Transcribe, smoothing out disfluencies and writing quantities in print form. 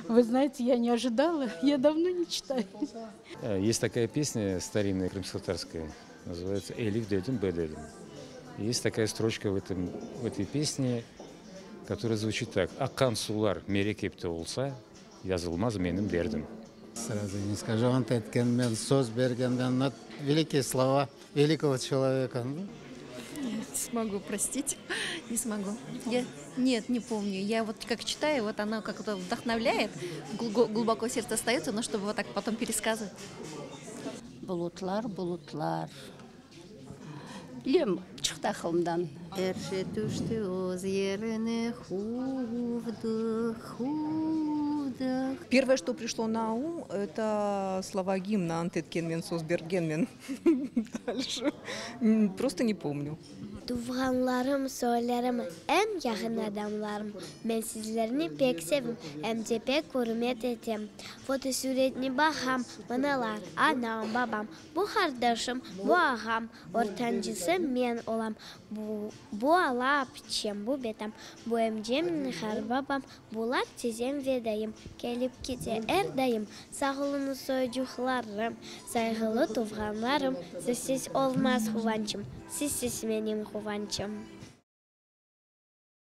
Вы знаете, я не ожидала, я давно не читаю. Есть такая песня старинная, крымско-татарская, называется «Элиф дедим, бе дедим». Есть такая строчка в этой песне, которая звучит так: «Аккан сулар мерекепте улса, язылмаз меним дердим». Сразу не скажу, он мен соз берген, но великие слова великого человека. Ну, Не смогу простить, не смогу. Нет, не помню. Я вот как читаю, вот она как-то вдохновляет, глубоко в сердце остается, но чтобы вот так потом пересказывать. Bulutlar, bulutlar. Bilmiyorum, çıktı aklımdan. Erşe düştü öz yerine хувдых, хувдых. Первое, что пришло на ум, это слова гимна «Антеткен созбергенмен». Дальше просто не помню. Tufanlarım, söylerim, en yakın adamlarım. Ben sizlerini pek sevim, hem de pek hürmet etim. Fotosuretine bakam, manalar, anam, babam. Bu kardeşim, bu ağam, ortancısı men olam. Bu alapçım, bu betam, bu emcem nihar babam. Bular tezem vedayım, gelip gide erdayım. Sağ olun soycuqlarım, saygılı tufanlarım. Sizsiz olmaz huvancım, sizsiz benim huvancım.